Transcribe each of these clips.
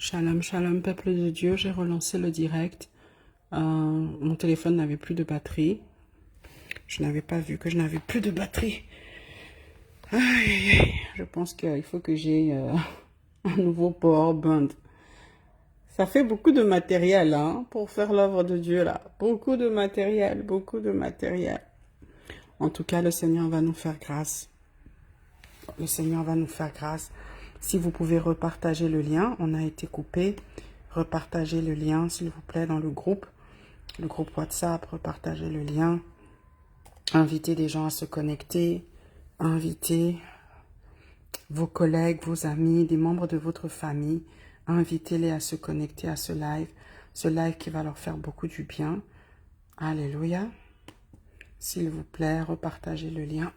Shalom, shalom, peuple de Dieu. J'ai relancé le direct. Mon téléphone n'avait plus de batterie. Je n'avais pas vu que je n'avais plus de batterie. Aïe, aïe, aïe. Je pense qu'il faut que j'ai un nouveau power band. Ça fait beaucoup de matériel pour faire l'œuvre de Dieu là. Beaucoup de matériel, beaucoup de matériel. En tout cas, le Seigneur va nous faire grâce. Le Seigneur va nous faire grâce. Si vous pouvez repartager le lien, on a été coupé. Repartagez le lien, s'il vous plaît, dans le groupe WhatsApp. Repartagez le lien. Invitez des gens à se connecter. Invitez vos collègues, vos amis, des membres de votre famille. Invitez-les à se connecter à ce live. Ce live qui va leur faire beaucoup du bien. Alléluia. S'il vous plaît, repartagez le lien.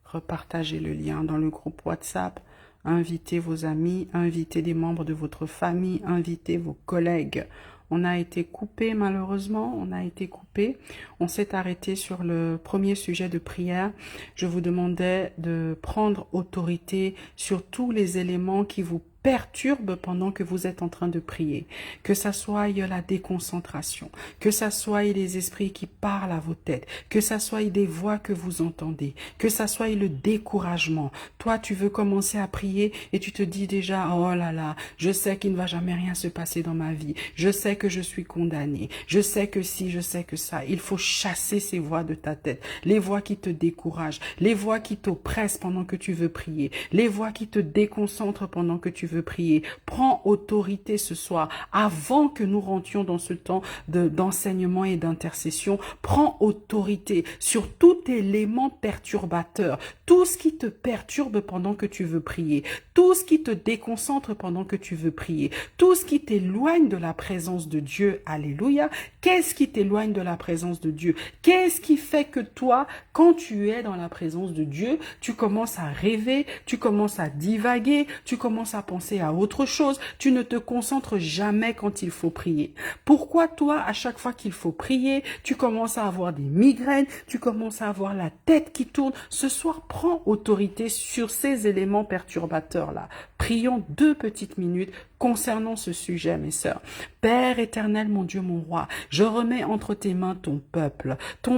Repartagez le lien dans le groupe WhatsApp. Invitez vos amis, invitez des membres de votre famille, invitez vos collègues. On a été coupé malheureusement, on a été coupé. On s'est arrêté sur le premier sujet de prière. Je vous demandais de prendre autorité sur tous les éléments qui vous perturbe pendant que vous êtes en train de prier. Que ça soit la déconcentration, que ça soit les esprits qui parlent à vos têtes, que ça soit des voix que vous entendez, que ça soit le découragement. Toi, tu veux commencer à prier et tu te dis déjà, oh là là, je sais qu'il ne va jamais rien se passer dans ma vie. Je sais que je suis condamné. Je sais que si, je sais que ça. Il faut chasser ces voix de ta tête. Les voix qui te découragent, les voix qui t'oppressent pendant que tu veux prier, les voix qui te déconcentrent pendant que tu veux prier. Prends autorité ce soir avant que nous rentrions dans ce temps d'enseignement et d'intercession. Prends autorité sur tout élément perturbateur, tout ce qui te perturbe pendant que tu veux prier, tout ce qui te déconcentre pendant que tu veux prier, tout ce qui t'éloigne de la présence de Dieu. Alléluia. Qu'est-ce qui t'éloigne de la présence de Dieu? Qu'est-ce qui fait que toi, quand tu es dans la présence de Dieu, tu commences à rêver, tu commences à divaguer, tu commences à penser à autre chose, tu ne te concentres jamais quand il faut prier. Pourquoi toi, à chaque fois qu'il faut prier, tu commences à avoir des migraines, tu commences à avoir la tête qui tourne? Ce soir, prends autorité sur ces éléments perturbateurs-là. Prions 2 petites minutes concernant ce sujet, mes sœurs. Père éternel, mon Dieu, mon roi, je remets entre tes mains ton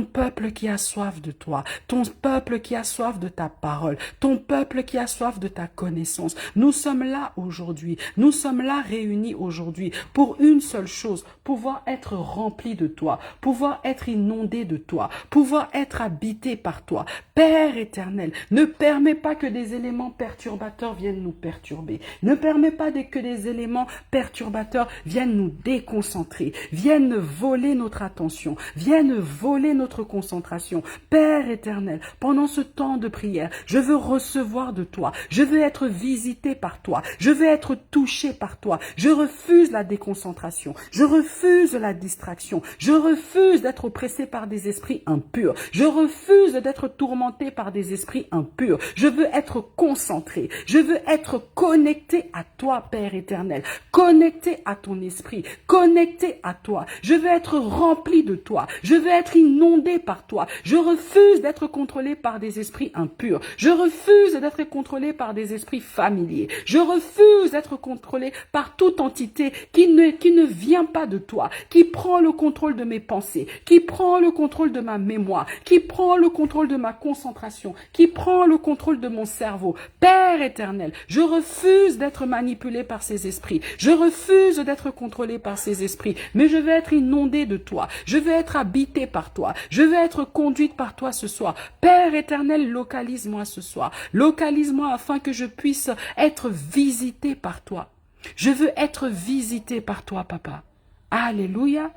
peuple qui a soif de toi, ton peuple qui a soif de ta parole, ton peuple qui a soif de ta connaissance. Nous sommes là aujourd'hui, nous sommes là réunis aujourd'hui pour une seule chose, pouvoir être remplis de toi, pouvoir être inondés de toi, pouvoir être habités par toi. Père éternel, ne permets pas que des éléments perturbateurs viennent nous perturber. Ne permets pas que des éléments perturbateurs viennent nous déconcentrer, viennent voler notre attention, viennent voler notre concentration. Père éternel, pendant ce temps de prière, je veux recevoir de toi, je veux être visité par toi, je veux être touché par toi. Je refuse la déconcentration, je refuse la distraction, je refuse d'être oppressé par des esprits impurs, je refuse d'être tourmenté par des esprits impurs. Je veux être concentré, je veux être connecté à toi, Père éternel, connecté à ton esprit, connecté à toi. Je veux être rempli de toi, je veux être inondé par toi. Je refuse d'être contrôlé par des esprits impurs, je refuse d'être contrôlé par des esprits familiers, je refuse d'être contrôlé par toute entité qui ne vient pas de toi, qui prend le contrôle de mes pensées, qui prend le contrôle de ma mémoire, qui prend le contrôle de ma concentration, qui prend le contrôle de mon cerveau. Père éternel, je refuse d'être manipulé par ces esprits, je refuse d'être contrôlé par ces esprits, mais je veux être inondé de toi, je veux être habité par toi, je veux être conduite par toi ce soir. Père éternel, localise-moi ce soir, localise-moi afin que je puisse être visité par toi. Je veux être visité par toi, papa. Alléluia.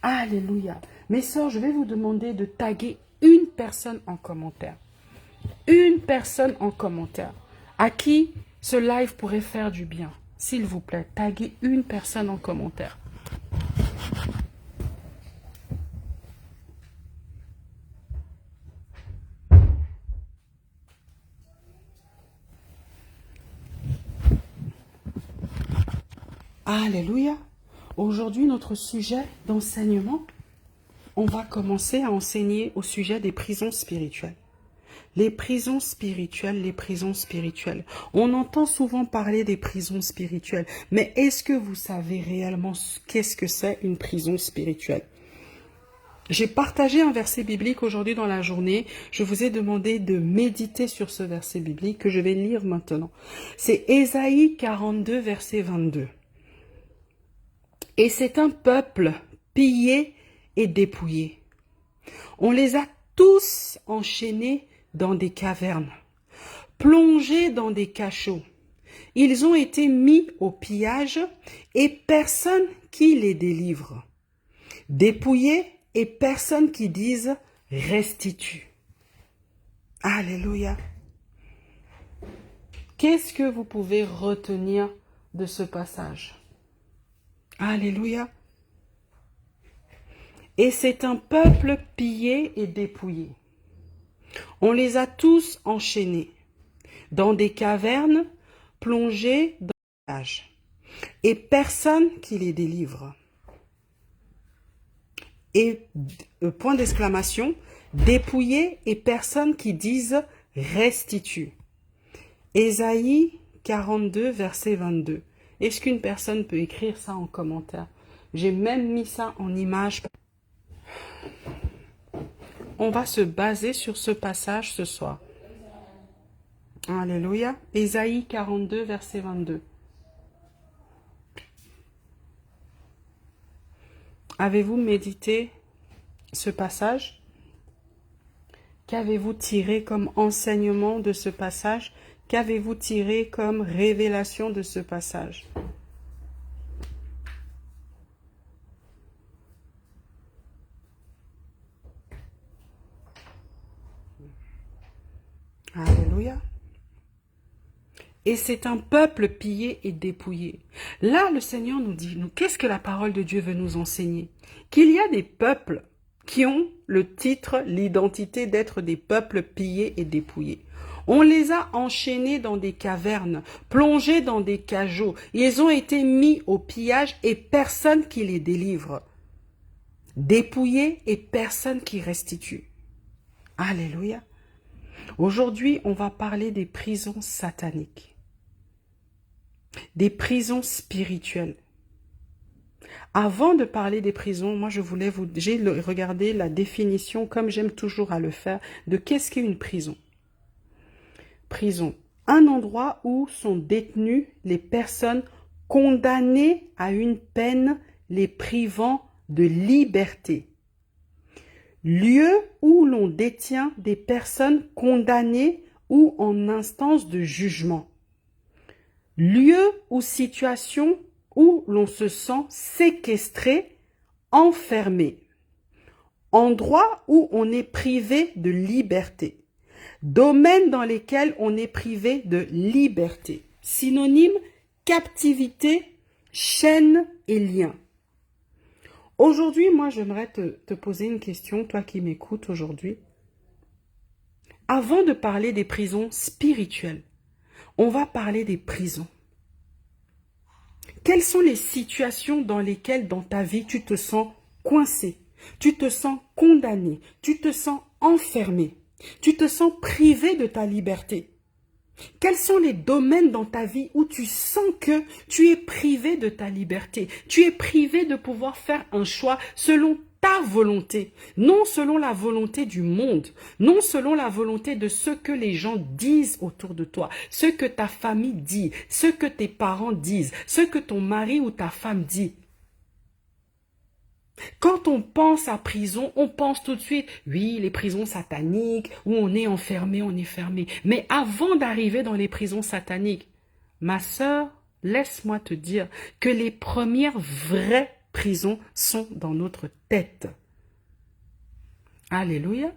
Alléluia. Mes sœurs, je vais vous demander de taguer une personne en commentaire. Une personne en commentaire à qui ce live pourrait faire du bien. S'il vous plaît, taguez une personne en commentaire. Alléluia. Aujourd'hui, notre sujet d'enseignement, on va commencer à enseigner au sujet des prisons spirituelles. Les prisons spirituelles, les prisons spirituelles. On entend souvent parler des prisons spirituelles, mais est-ce que vous savez réellement qu'est-ce que c'est une prison spirituelle? J'ai partagé un verset biblique aujourd'hui dans la journée. Je vous ai demandé de méditer sur ce verset biblique que je vais lire maintenant. C'est Ésaïe 42, verset 22. Et c'est un peuple pillé et dépouillé. On les a tous enchaînés dans des cavernes, plongés dans des cachots. Ils ont été mis au pillage et personne qui les délivre. Dépouillés et personne qui dise restitue. Alléluia. Qu'est-ce que vous pouvez retenir de ce passage? Alléluia. Et c'est un peuple pillé et dépouillé. On les a tous enchaînés dans des cavernes, plongés dans des cages, et personne qui les délivre. Et point d'exclamation, dépouillés et personne qui dise restitue. Ésaïe 42, verset 22. Est-ce qu'une personne peut écrire ça en commentaire? J'ai même mis ça en image. On va se baser sur ce passage ce soir. Alléluia. Ésaïe 42, verset 22. Avez-vous médité ce passage? Qu'avez-vous tiré comme enseignement de ce passage? Qu'avez-vous tiré comme révélation de ce passage? Alléluia. Et c'est un peuple pillé et dépouillé. Là, le Seigneur nous dit, qu'est-ce que la parole de Dieu veut nous enseigner? Qu'il y a des peuples qui ont le titre, l'identité d'être des peuples pillés et dépouillés. On les a enchaînés dans des cavernes, plongés dans des cajots. Ils ont été mis au pillage et personne qui les délivre. Dépouillés et personne qui restitue. Alléluia. Aujourd'hui, on va parler des prisons sataniques, des prisons spirituelles. Avant de parler des prisons, moi j'ai regardé la définition, comme j'aime toujours à le faire, de qu'est-ce qu'est une prison. Prison, un endroit où sont détenues les personnes condamnées à une peine les privant de liberté. Lieu où l'on détient des personnes condamnées ou en instance de jugement. Lieu ou situation où l'on se sent séquestré, enfermé. Endroit où on est privé de liberté. Domaine dans lesquels on est privé de liberté. Synonyme, captivité, chaîne et lien. Aujourd'hui, moi, j'aimerais te poser une question, toi qui m'écoutes aujourd'hui. Avant de parler des prisons spirituelles, on va parler des prisons. Quelles sont les situations dans lesquelles, dans ta vie, tu te sens coincé, tu te sens condamné, tu te sens enfermé, tu te sens privé de ta liberté? Quels sont les domaines dans ta vie où tu sens que tu es privé de ta liberté? Tu es privé de pouvoir faire un choix selon ta volonté, non selon la volonté du monde, non selon la volonté de ce que les gens disent autour de toi, ce que ta famille dit, ce que tes parents disent, ce que ton mari ou ta femme dit. Quand on pense à prison, on pense tout de suite, oui, les prisons sataniques, où on est enfermé, on est fermé. Mais avant d'arriver dans les prisons sataniques, ma sœur, laisse-moi te dire que les premières vraies prisons sont dans notre tête. Alléluia.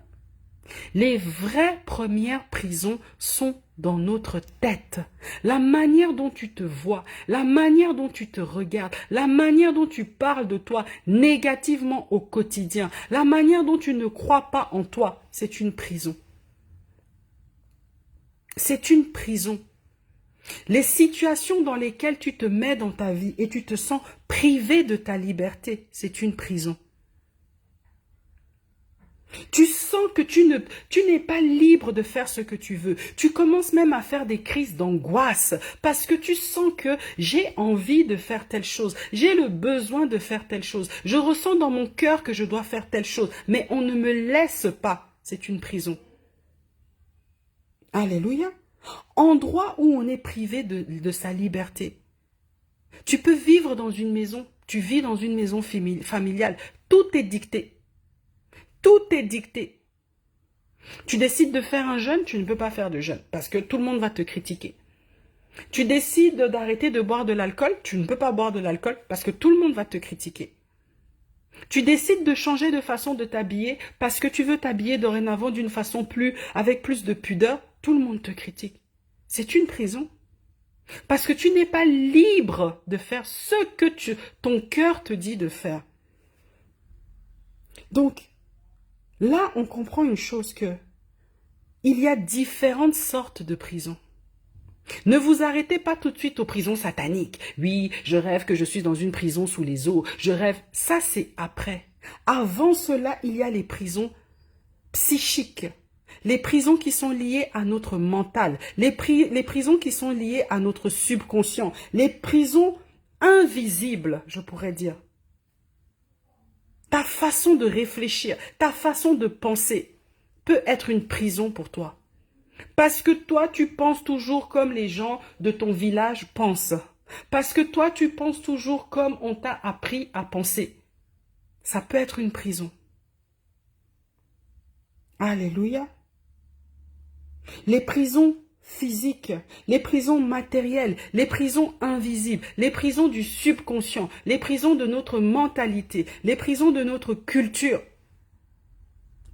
Les vraies premières prisons sont dans notre tête. La manière dont tu te vois, la manière dont tu te regardes, la manière dont tu parles de toi négativement au quotidien, la manière dont tu ne crois pas en toi, c'est une prison. C'est une prison. Les situations dans lesquelles tu te mets dans ta vie et tu te sens privé de ta liberté, c'est une prison. Tu sens sens que tu n'es pas libre de faire ce que tu veux. Tu commences même à faire des crises d'angoisse parce que tu sens que j'ai envie de faire telle chose. J'ai le besoin de faire telle chose. Je ressens dans mon cœur que je dois faire telle chose. Mais on ne me laisse pas. C'est une prison. Alléluia. Endroit où on est privé de sa liberté. Tu peux vivre dans une maison. Tu vis dans une maison familiale. Tout est dicté. Tout est dicté. Tu décides de faire un jeûne, tu ne peux pas faire de jeûne parce que tout le monde va te critiquer. Tu décides d'arrêter de boire de l'alcool, tu ne peux pas boire de l'alcool parce que tout le monde va te critiquer. Tu décides de changer de façon de t'habiller parce que tu veux t'habiller dorénavant d'une façon avec plus de pudeur, tout le monde te critique. C'est une prison. Parce que tu n'es pas libre de faire ce que ton cœur te dit de faire. Donc, là, on comprend une chose que il y a différentes sortes de prisons. Ne vous arrêtez pas tout de suite aux prisons sataniques. Oui, je rêve que je suis dans une prison sous les eaux. Je rêve. Ça, c'est après. Avant cela, il y a les prisons psychiques. Les prisons qui sont liées à notre mental. Les prisons qui sont liées à notre subconscient. Les prisons invisibles, je pourrais dire. Ta façon de réfléchir, ta façon de penser peut être une prison pour toi. Parce que toi, tu penses toujours comme les gens de ton village pensent. Parce que toi, tu penses toujours comme on t'a appris à penser. Ça peut être une prison. Alléluia. Les prisons physiques, les prisons matérielles, les prisons invisibles, les prisons du subconscient, les prisons de notre mentalité, les prisons de notre culture.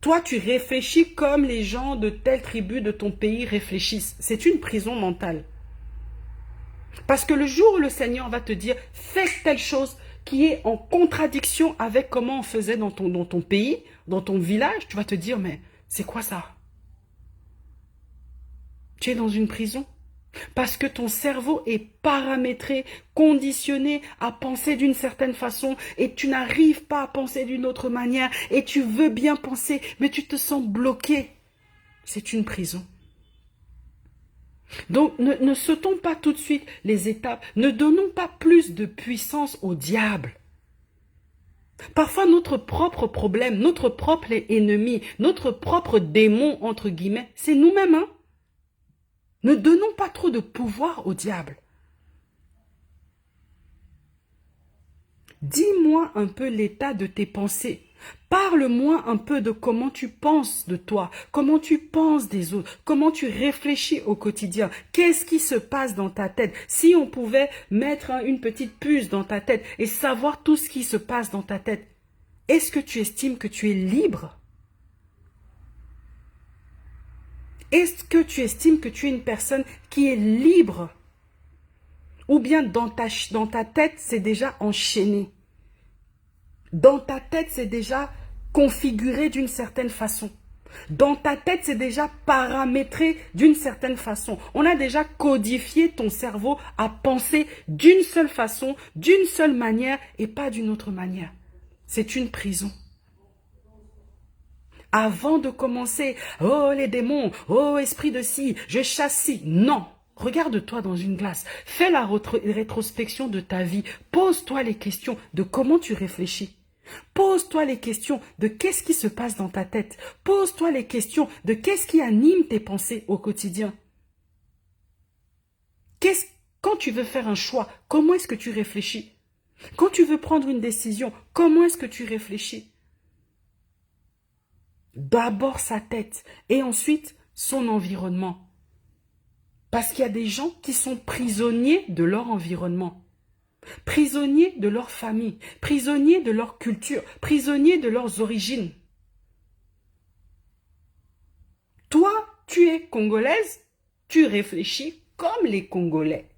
Toi, tu réfléchis comme les gens de telle tribu de ton pays réfléchissent. C'est une prison mentale. Parce que le jour où le Seigneur va te dire, fais telle chose qui est en contradiction avec comment on faisait dans ton pays, dans ton village, tu vas te dire, mais c'est quoi ça? Tu es dans une prison. Parce que ton cerveau est paramétré, conditionné à penser d'une certaine façon et tu n'arrives pas à penser d'une autre manière et tu veux bien penser, mais tu te sens bloqué. C'est une prison. Donc, ne sautons pas tout de suite les étapes. Ne donnons pas plus de puissance au diable. Parfois, notre propre problème, notre propre ennemi, notre propre démon, entre guillemets, c'est nous-mêmes, hein? Ne donnons pas trop de pouvoir au diable. Dis-moi un peu l'état de tes pensées. Parle-moi un peu de comment tu penses de toi, comment tu penses des autres, comment tu réfléchis au quotidien. Qu'est-ce qui se passe dans ta tête? Si on pouvait mettre une petite puce dans ta tête et savoir tout ce qui se passe dans ta tête, est-ce que tu estimes que tu es libre? Est-ce que tu estimes que tu es une personne qui est libre? Ou bien dans ta tête, c'est déjà enchaîné. Dans ta tête, c'est déjà configuré d'une certaine façon. Dans ta tête, c'est déjà paramétré d'une certaine façon. On a déjà codifié ton cerveau à penser d'une seule façon, d'une seule manière et pas d'une autre manière. C'est une prison. Avant de commencer, oh les démons, oh esprit de ci, je chasse ci. Non, regarde-toi dans une glace. Fais la rétrospection de ta vie. Pose-toi les questions de comment tu réfléchis. Pose-toi les questions de qu'est-ce qui se passe dans ta tête. Pose-toi les questions de qu'est-ce qui anime tes pensées au quotidien. Quand tu veux faire un choix, comment est-ce que tu réfléchis? Quand tu veux prendre une décision, comment est-ce que tu réfléchis? D'abord sa tête et ensuite son environnement. Parce qu'il y a des gens qui sont prisonniers de leur environnement, prisonniers de leur famille, prisonniers de leur culture, prisonniers de leurs origines. Toi, tu es congolaise, tu réfléchis comme les Congolais.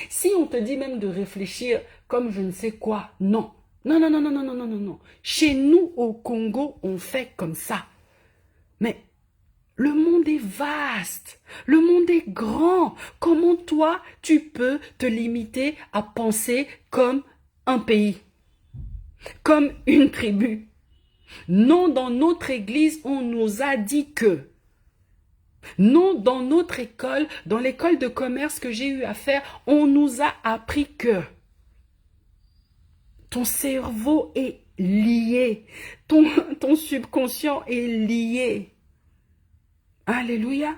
Si on te dit même de réfléchir comme je ne sais quoi, non. Non, non, non, non, non, non, non, non, non. Chez nous, au Congo, on fait comme ça. Mais le monde est vaste, le monde est grand. Comment toi, tu peux te limiter à penser comme un pays, comme une tribu? Non, dans notre église, on nous a dit que. Non, dans notre école, dans l'école de commerce que j'ai eu à faire, on nous a appris que. Ton cerveau est lié. Ton subconscient est lié. Alléluia.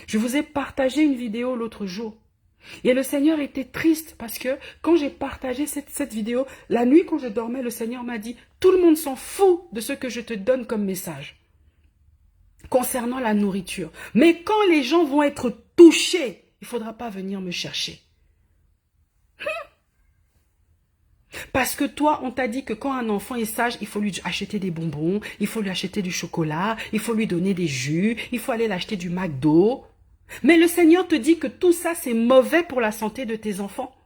Je vous ai partagé une vidéo l'autre jour. Et le Seigneur était triste parce que quand j'ai partagé cette vidéo, la nuit quand je dormais, le Seigneur m'a dit, tout le monde s'en fout de ce que je te donne comme message concernant la nourriture. Mais quand les gens vont être touchés, il ne faudra pas venir me chercher. Parce que toi, on t'a dit que quand un enfant est sage, il faut lui acheter des bonbons, il faut lui acheter du chocolat, il faut lui donner des jus, il faut aller l'acheter du McDo. Mais le Seigneur te dit que tout ça, c'est mauvais pour la santé de tes enfants.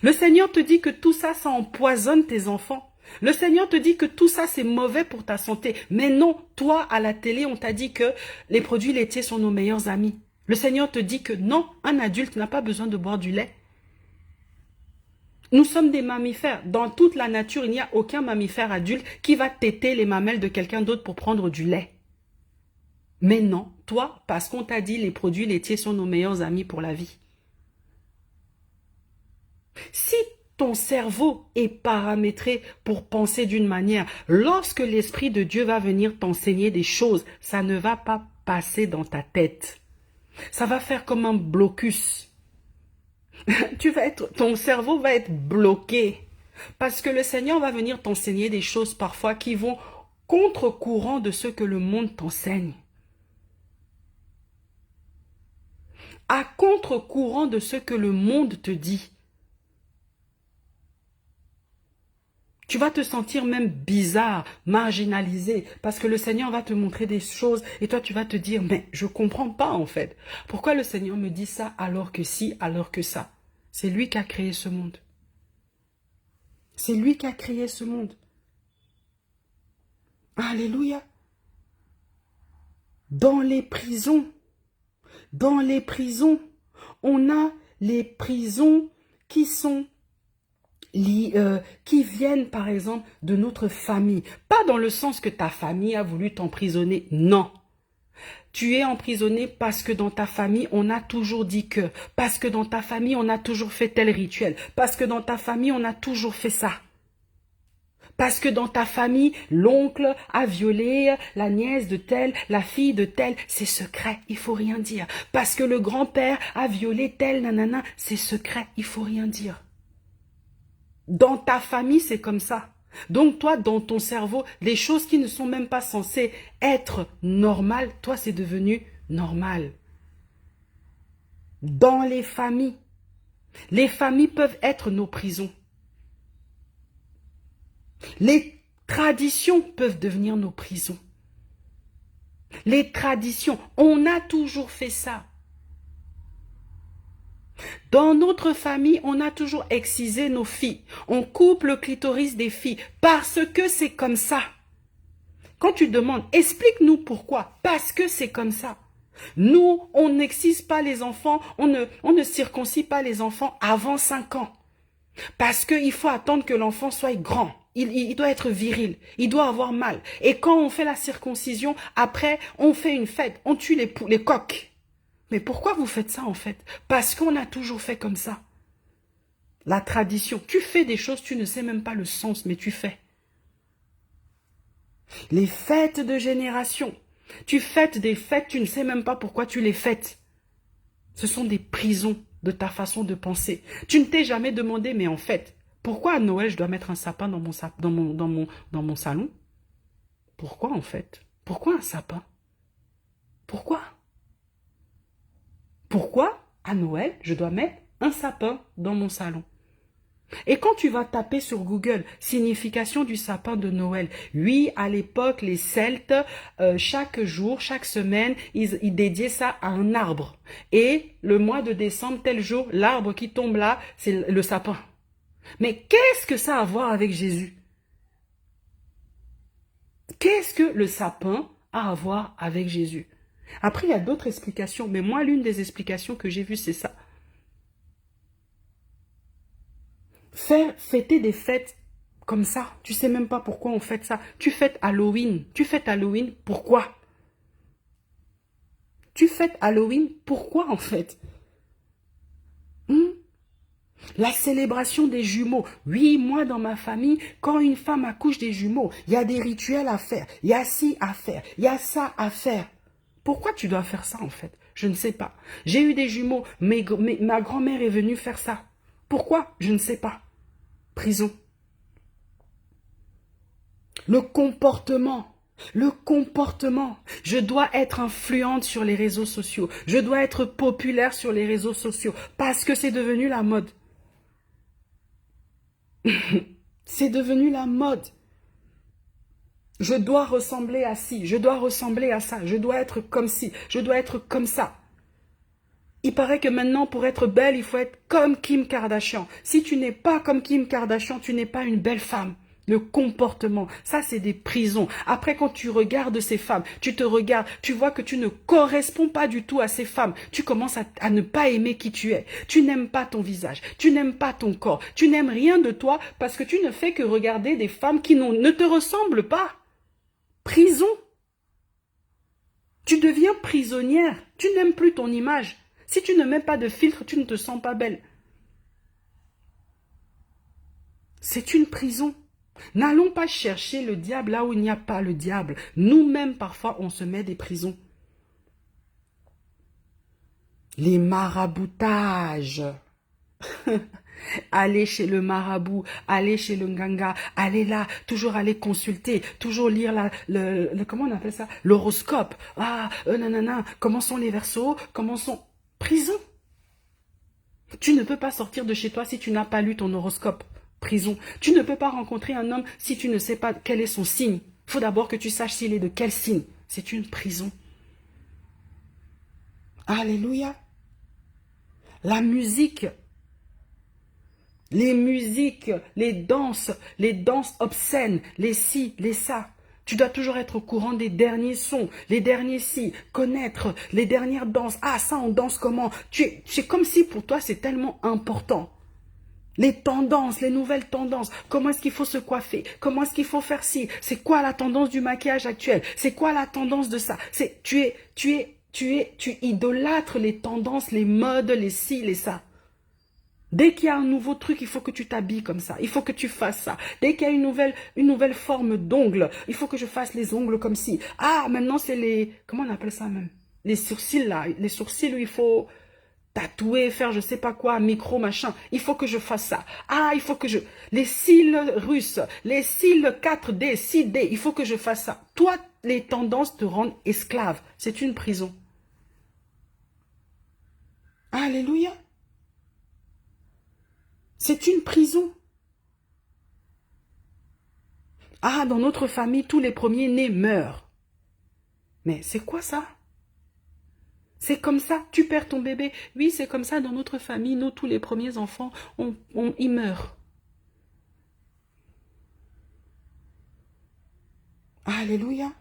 Le Seigneur te dit que tout ça, ça empoisonne tes enfants. Le Seigneur te dit que tout ça, c'est mauvais pour ta santé. Mais non, toi, à la télé, on t'a dit que les produits laitiers sont nos meilleurs amis. Le Seigneur te dit que non, un adulte n'a pas besoin de boire du lait. Nous sommes des mammifères. Dans toute la nature, il n'y a aucun mammifère adulte qui va téter les mamelles de quelqu'un d'autre pour prendre du lait. Mais non, toi, parce qu'on t'a dit les produits laitiers sont nos meilleurs amis pour la vie. Si ton cerveau est paramétré pour penser d'une manière, lorsque l'Esprit de Dieu va venir t'enseigner des choses, ça ne va pas passer dans ta tête. Ça va faire comme un blocus. Ton cerveau va être bloqué. Parce que le Seigneur va venir t'enseigner des choses parfois qui vont contre-courant de ce que le monde t'enseigne. À contre-courant de ce que le monde te dit. Tu vas te sentir même bizarre, marginalisé, parce que le Seigneur va te montrer des choses et toi tu vas te dire, mais je ne comprends pas en fait. Pourquoi le Seigneur me dit ça alors que si, alors que ça? C'est lui qui a créé ce monde. C'est lui qui a créé ce monde. Alléluia. Dans les prisons, on a les prisons qui sont qui viennent par exemple de notre famille. Pas dans le sens que ta famille a voulu t'emprisonner, non. Tu es emprisonné parce que dans ta famille, on a toujours dit que. Parce que dans ta famille, on a toujours fait tel rituel. Parce que dans ta famille, on a toujours fait ça. Parce que dans ta famille, l'oncle a violé la nièce de tel, la fille de tel, c'est secret, il faut rien dire. Parce que le grand-père a violé tel, nanana, c'est secret, il faut rien dire. Dans ta famille, c'est comme ça. Donc toi, dans ton cerveau, les choses qui ne sont même pas censées être normales, toi, c'est devenu normal. Dans les familles peuvent être nos prisons. Les traditions peuvent devenir nos prisons. Les traditions, on a toujours fait ça. Dans notre famille, on a toujours excisé nos filles. On coupe le clitoris des filles parce que c'est comme ça. Quand tu demandes, explique-nous pourquoi. Parce que c'est comme ça. Nous, on n'excise pas les enfants, on ne circoncie pas les enfants avant 5 ans. Parce qu'il faut attendre que l'enfant soit grand. Il doit être viril. Il doit avoir mal. Et quand on fait la circoncision, après, on fait une fête. On tue les coqs. Mais pourquoi vous faites ça en fait? Parce qu'on a toujours fait comme ça. La tradition. Tu fais des choses, tu ne sais même pas le sens, mais tu fais. Les fêtes de génération. Tu fêtes des fêtes, tu ne sais même pas pourquoi tu les fêtes. Ce sont des prisons de ta façon de penser. Tu ne t'es jamais demandé, mais en fait, pourquoi à Noël je dois mettre un sapin dans mon salon? Pourquoi en fait? Pourquoi un sapin? Pourquoi? Pourquoi, à Noël, je dois mettre un sapin dans mon salon? Et quand tu vas taper sur Google, signification du sapin de Noël, oui, à l'époque, les Celtes, chaque jour, chaque semaine, ils dédiaient ça à un arbre. Et le mois de décembre, tel jour, l'arbre qui tombe là, c'est le sapin. Mais qu'est-ce que ça a à voir avec Jésus? Qu'est-ce que le sapin a à voir avec Jésus? Après, il y a d'autres explications, mais moi, l'une des explications que j'ai vues, c'est ça. Faire fêter des fêtes comme ça. Tu sais même pas pourquoi on fête ça. Tu fêtes Halloween. Tu fêtes Halloween, pourquoi? Tu fêtes Halloween, pourquoi en fait? La célébration des jumeaux. Oui, moi dans ma famille, quand une femme accouche des jumeaux, il y a des rituels à faire, il y a ci à faire, il y a ça à faire. Pourquoi tu dois faire ça en fait? Je ne sais pas. J'ai eu des jumeaux, ma grand-mère est venue faire ça. Pourquoi? Je ne sais pas. Prison. Le comportement. Le comportement. Je dois être influente sur les réseaux sociaux. Je dois être populaire sur les réseaux sociaux parce que c'est devenu la mode. C'est devenu la mode. Je dois ressembler à ci, je dois ressembler à ça, je dois être comme ci, je dois être comme ça. Il paraît que maintenant, pour être belle, il faut être comme Kim Kardashian. Si tu n'es pas comme Kim Kardashian, tu n'es pas une belle femme. Le comportement, ça c'est des prisons. Après, quand tu regardes ces femmes, tu te regardes, tu vois que tu ne corresponds pas du tout à ces femmes. Tu commences à ne pas aimer qui tu es. Tu n'aimes pas ton visage, tu n'aimes pas ton corps, tu n'aimes rien de toi parce que tu ne fais que regarder des femmes qui ne te ressemblent pas. Prison. Tu deviens prisonnière. Tu n'aimes plus ton image. Si tu ne mets pas de filtre, tu ne te sens pas belle. C'est une prison. N'allons pas chercher le diable là où il n'y a pas le diable. Nous-mêmes, parfois, on se met des prisons. Les maraboutages. Aller chez le marabout, aller chez le nganga, aller là, toujours aller consulter, toujours lire comment on appelle ça, l'horoscope. Ah, nanana, comment sont les verseaux, comment sont... Prison. Tu ne peux pas sortir de chez toi si tu n'as pas lu ton horoscope. Prison. Tu ne peux pas rencontrer un homme si tu ne sais pas quel est son signe. Il faut d'abord que tu saches s'il est de quel signe. C'est une prison. Alléluia. La musique. Les musiques, les danses obscènes, les ci, les ça. Tu dois toujours être au courant des derniers sons, les derniers ci, connaître les dernières danses. Ah, ça, on danse comment? C'est comme si pour toi, c'est tellement important. Les tendances, les nouvelles tendances. Comment est-ce qu'il faut se coiffer? Comment est-ce qu'il faut faire ci? C'est quoi la tendance du maquillage actuel? C'est quoi la tendance de ça? Tu idolâtres les tendances, les modes, les ci, les ça. Dès qu'il y a un nouveau truc, il faut que tu t'habilles comme ça. Il faut que tu fasses ça. Dès qu'il y a une nouvelle forme d'ongles, il faut que je fasse les ongles comme ci. Ah, maintenant c'est les... Comment on appelle ça même? Les sourcils là. Les sourcils où il faut tatouer, faire je sais pas quoi, micro, machin. Il faut que je fasse ça. Ah, il faut que je... Les cils russes, les cils 4D, 6D, il faut que je fasse ça. Toi, les tendances te rendent esclave. C'est une prison. Alléluia. C'est une prison. Ah, dans notre famille, tous les premiers-nés meurent. Mais c'est quoi ça? C'est comme ça, tu perds ton bébé. Oui, c'est comme ça dans notre famille, nous, tous les premiers enfants, ils meurent. Alléluia.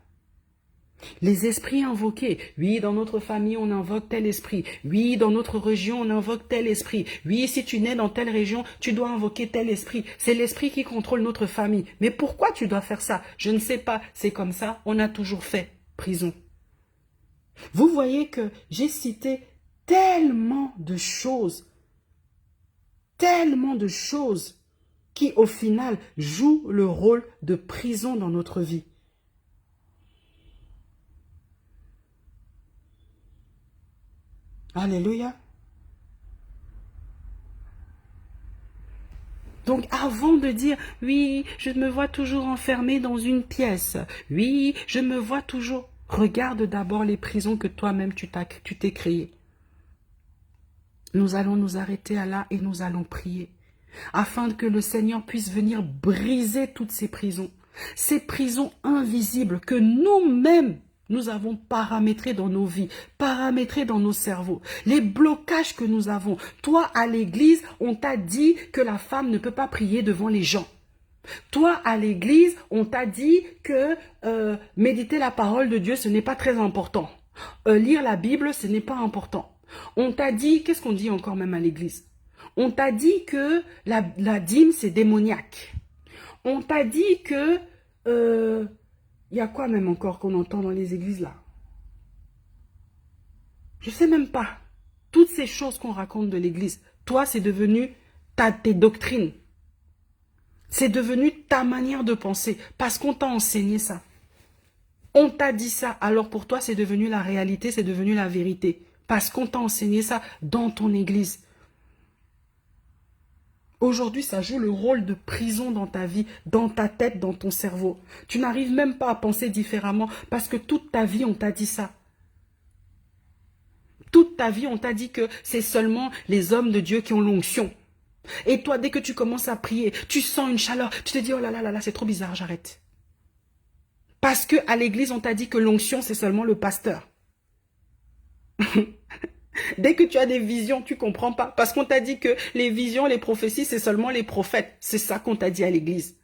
Les esprits invoqués. Oui, dans notre famille, on invoque tel esprit. Oui, dans notre région, on invoque tel esprit. Oui, si tu nais dans telle région, tu dois invoquer tel esprit. C'est l'esprit qui contrôle notre famille. Mais pourquoi tu dois faire ça? Je ne sais pas. C'est comme ça, on a toujours fait. Prison. Vous voyez que j'ai cité tellement de choses qui, au final, jouent le rôle de prison dans notre vie. Alléluia. Donc avant de dire, oui, je me vois toujours enfermé dans une pièce, oui, je me vois toujours, regarde d'abord les prisons que toi-même tu t'es créées. Nous allons nous arrêter à là et nous allons prier, afin que le Seigneur puisse venir briser toutes ces prisons invisibles que nous-mêmes, nous avons paramétré dans nos vies, paramétré dans nos cerveaux. Les blocages que nous avons. Toi, à l'église, on t'a dit que la femme ne peut pas prier devant les gens. Toi, à l'église, on t'a dit que méditer la parole de Dieu, ce n'est pas très important. Lire la Bible, ce n'est pas important. On t'a dit, qu'est-ce qu'on dit encore même à l'église? On t'a dit que la dîme, c'est démoniaque. On t'a dit que... Il y a quoi même encore qu'on entend dans les églises là? Je sais même pas. Toutes ces choses qu'on raconte de l'église, toi, c'est devenu tes doctrines. C'est devenu ta manière de penser parce qu'on t'a enseigné ça. On t'a dit ça, alors pour toi, c'est devenu la réalité, c'est devenu la vérité. Parce qu'on t'a enseigné ça dans ton église. Aujourd'hui, ça joue le rôle de prison dans ta vie, dans ta tête, dans ton cerveau. Tu n'arrives même pas à penser différemment parce que toute ta vie, on t'a dit ça. Toute ta vie, on t'a dit que c'est seulement les hommes de Dieu qui ont l'onction. Et toi, dès que tu commences à prier, tu sens une chaleur. Tu te dis, oh là là là là, c'est trop bizarre, j'arrête. Parce qu'à l'église, on t'a dit que l'onction, c'est seulement le pasteur. Dès que tu as des visions, tu ne comprends pas. Parce qu'on t'a dit que les visions, les prophéties, c'est seulement les prophètes. C'est ça qu'on t'a dit à l'église.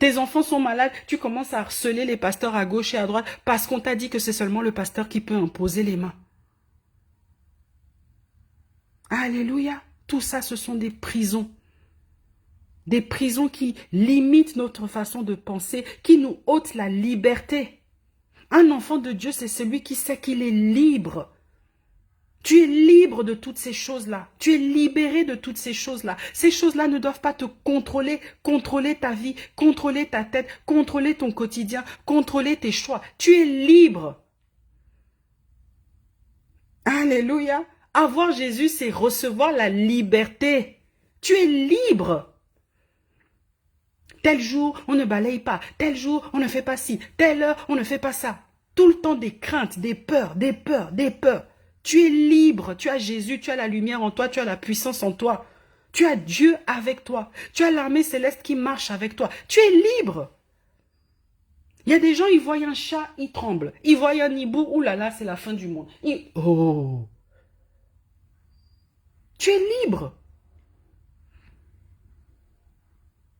Tes enfants sont malades, tu commences à harceler les pasteurs à gauche et à droite parce qu'on t'a dit que c'est seulement le pasteur qui peut imposer les mains. Alléluia. Tout ça, ce sont des prisons. Des prisons qui limitent notre façon de penser, qui nous ôtent la liberté. Un enfant de Dieu, c'est celui qui sait qu'il est libre. Tu es libre de toutes ces choses-là. Tu es libéré de toutes ces choses-là. Ces choses-là ne doivent pas te contrôler, contrôler ta vie, contrôler ta tête, contrôler ton quotidien, contrôler tes choix. Tu es libre. Alléluia. Avoir Jésus, c'est recevoir la liberté. Tu es libre. Tel jour, on ne balaye pas. Tel jour, on ne fait pas ci. Telle heure, on ne fait pas ça. Tout le temps des craintes, des peurs, des peurs, des peurs. Tu es libre. Tu as Jésus, tu as la lumière en toi, tu as la puissance en toi. Tu as Dieu avec toi. Tu as l'armée céleste qui marche avec toi. Tu es libre. Il y a des gens, ils voient un chat, ils tremblent. Ils voient un hibou, oulala, c'est la fin du monde. Oh. Tu es libre.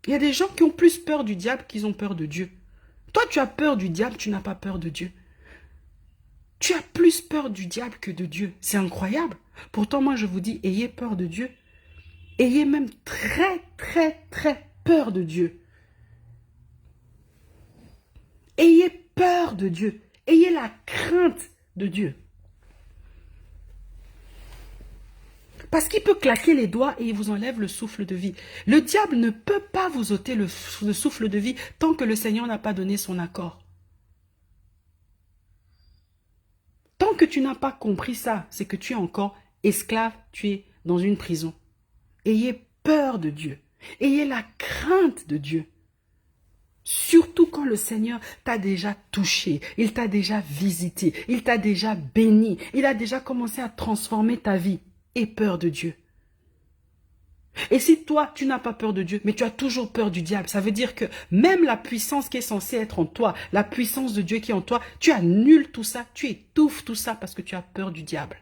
Il y a des gens qui ont plus peur du diable qu'ils ont peur de Dieu. Toi, tu as peur du diable, tu n'as pas peur de Dieu. Tu as plus peur du diable que de Dieu. C'est incroyable. Pourtant, moi, je vous dis, ayez peur de Dieu. Ayez même très, très, très peur de Dieu. Ayez peur de Dieu. Ayez la crainte de Dieu. Parce qu'il peut claquer les doigts et il vous enlève le souffle de vie. Le diable ne peut pas vous ôter le souffle de vie tant que le Seigneur n'a pas donné son accord. Tant que tu n'as pas compris ça, c'est que tu es encore esclave, tu es dans une prison. Ayez peur de Dieu. Ayez la crainte de Dieu. Surtout quand le Seigneur t'a déjà touché, il t'a déjà visité, il t'a déjà béni, il a déjà commencé à transformer ta vie. Aie peur de Dieu. Et si toi, tu n'as pas peur de Dieu, mais tu as toujours peur du diable, ça veut dire que même la puissance qui est censée être en toi, la puissance de Dieu qui est en toi, tu annules tout ça, tu étouffes tout ça parce que tu as peur du diable.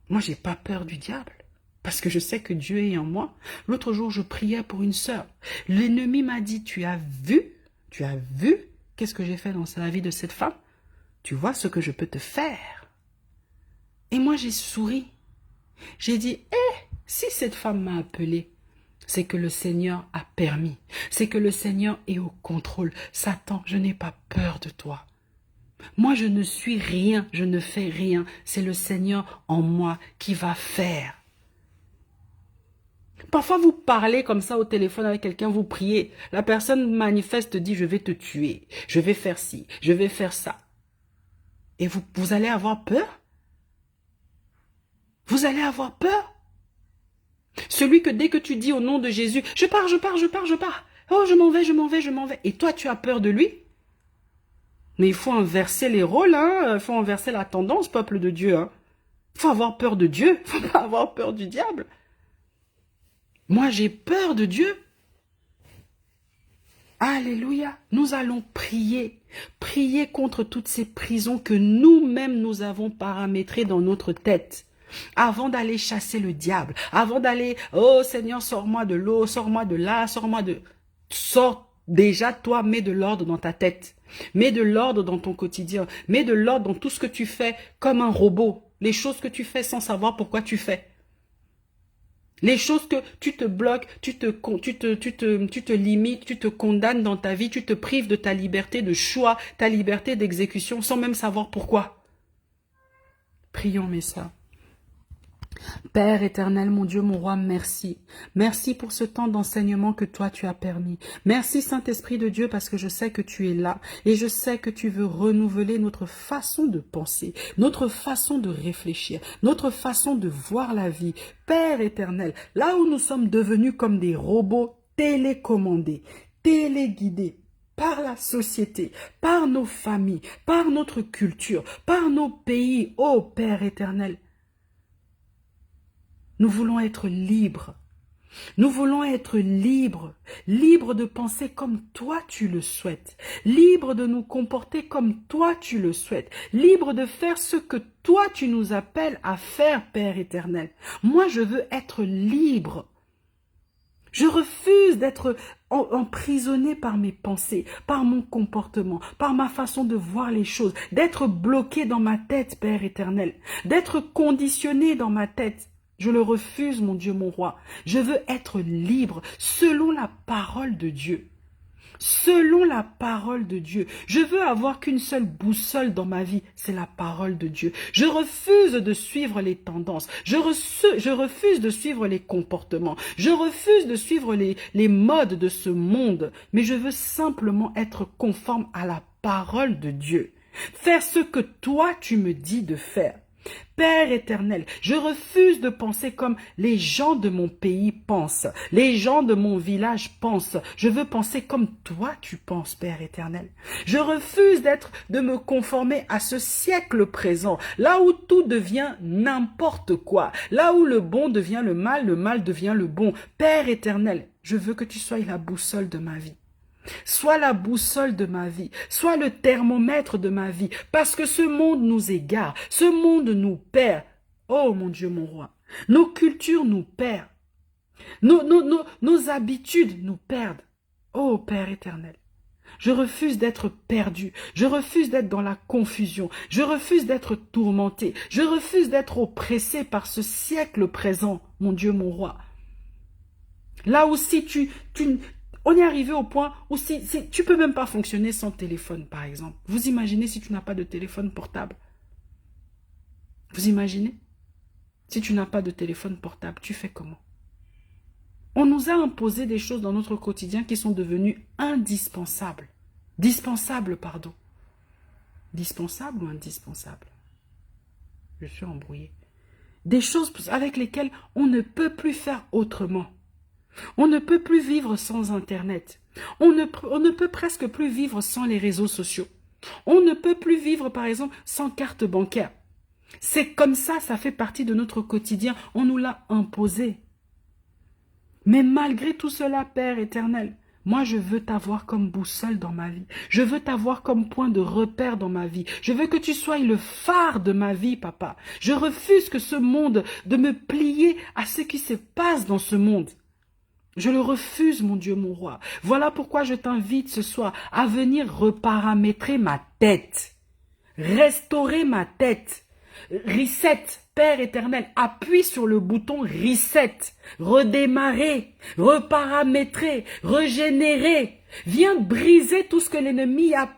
Moi, j'ai pas peur du diable parce que je sais que Dieu est en moi. L'autre jour, je priais pour une sœur. L'ennemi m'a dit, tu as vu qu'est-ce que j'ai fait dans la vie de cette femme? Tu vois ce que je peux te faire? Et moi, j'ai souri. J'ai dit, si cette femme m'a appelé, c'est que le Seigneur a permis. C'est que le Seigneur est au contrôle. Satan, je n'ai pas peur de toi. Moi, je ne suis rien, je ne fais rien. C'est le Seigneur en moi qui va faire. Parfois, vous parlez comme ça au téléphone avec quelqu'un, vous priez. La personne manifeste, dit, je vais te tuer, je vais faire ci, je vais faire ça. Et vous allez avoir peur? Vous allez avoir peur? Celui que dès que tu dis au nom de Jésus, je pars, je pars, je pars, je pars. Oh, je m'en vais, je m'en vais, je m'en vais. Et toi, tu as peur de lui? Mais il faut inverser les rôles, hein. Il faut inverser la tendance, peuple de Dieu, hein. Il faut avoir peur de Dieu, il ne faut pas avoir peur du diable. Moi, j'ai peur de Dieu. Alléluia. Nous allons prier. Prier contre toutes ces prisons que nous-mêmes nous avons paramétrées dans notre tête. Avant d'aller chasser le diable, avant d'aller, oh Seigneur, sors-moi de l'eau, sors-moi de là, sors-moi de... Sors déjà, toi, mets de l'ordre dans ta tête. Mets de l'ordre dans ton quotidien. Mets de l'ordre dans tout ce que tu fais comme un robot. Les choses que tu fais sans savoir pourquoi tu fais. Les choses que tu te bloques, tu te limites, tu te condamnes dans ta vie, tu te prives de ta liberté de choix, ta liberté d'exécution, sans même savoir pourquoi. Prions, mes sœurs. Père éternel, mon Dieu, mon roi, merci. Merci pour ce temps d'enseignement que toi tu as permis. Merci Saint-Esprit de Dieu parce que je sais que tu es là et je sais que tu veux renouveler notre façon de penser, notre façon de réfléchir, notre façon de voir la vie. Père éternel, là où nous sommes devenus comme des robots télécommandés, téléguidés, par la société, par nos familles, par notre culture, par nos pays, ô Père éternel, nous voulons être libres. Nous voulons être libres, libres de penser comme toi tu le souhaites, libres de nous comporter comme toi tu le souhaites, libres de faire ce que toi tu nous appelles à faire, Père éternel. Moi, je veux être libre. Je refuse d'être emprisonné par mes pensées, par mon comportement, par ma façon de voir les choses, d'être bloqué dans ma tête, Père éternel, d'être conditionné dans ma tête. Je le refuse, mon Dieu, mon roi. Je veux être libre selon la parole de Dieu. Selon la parole de Dieu. Je veux avoir qu'une seule boussole dans ma vie, c'est la parole de Dieu. Je refuse de suivre les tendances. Je refuse de suivre les comportements. Je refuse de suivre les modes de ce monde. Mais je veux simplement être conforme à la parole de Dieu. Faire ce que toi, tu me dis de faire. Père éternel, je refuse de penser comme les gens de mon pays pensent, les gens de mon village pensent. Je veux penser comme toi tu penses, Père éternel. Je refuse de me conformer à ce siècle présent, là où tout devient n'importe quoi, là où le bon devient le mal devient le bon. Père éternel, je veux que tu sois la boussole de ma vie. Sois la boussole de ma vie, sois le thermomètre de ma vie, parce que ce monde nous égare, ce monde nous perd. Oh mon Dieu, mon roi, nos cultures nous perdent, nos habitudes nous perdent. Oh Père éternel, je refuse d'être perdu, je refuse d'être dans la confusion, je refuse d'être tourmenté, je refuse d'être oppressé par ce siècle présent, mon Dieu, mon roi. Là aussi, on est arrivé au point où si tu peux même pas fonctionner sans téléphone, par exemple. Vous imaginez si tu n'as pas de téléphone portable? Vous imaginez? Si tu n'as pas de téléphone portable, tu fais comment? On nous a imposé des choses dans notre quotidien qui sont devenues indispensables. Dispensables, pardon. Dispensable ou indispensable? Je suis embrouillée. Des choses avec lesquelles on ne peut plus faire autrement. On ne peut plus vivre sans Internet. On ne peut presque plus vivre sans les réseaux sociaux. On ne peut plus vivre, par exemple, sans carte bancaire. C'est comme ça fait partie de notre quotidien. On nous l'a imposé. Mais malgré tout cela, Père éternel, moi je veux t'avoir comme boussole dans ma vie. Je veux t'avoir comme point de repère dans ma vie. Je veux que tu sois le phare de ma vie, papa. Je refuse que ce monde, de me plier à ce qui se passe dans ce monde. Je le refuse, mon Dieu, mon roi. Voilà pourquoi je t'invite ce soir à venir reparamétrer ma tête. Restaurer ma tête. Reset, Père éternel, appuie sur le bouton reset. Redémarrer, reparamétrer, régénérer. Viens briser tout ce que l'ennemi a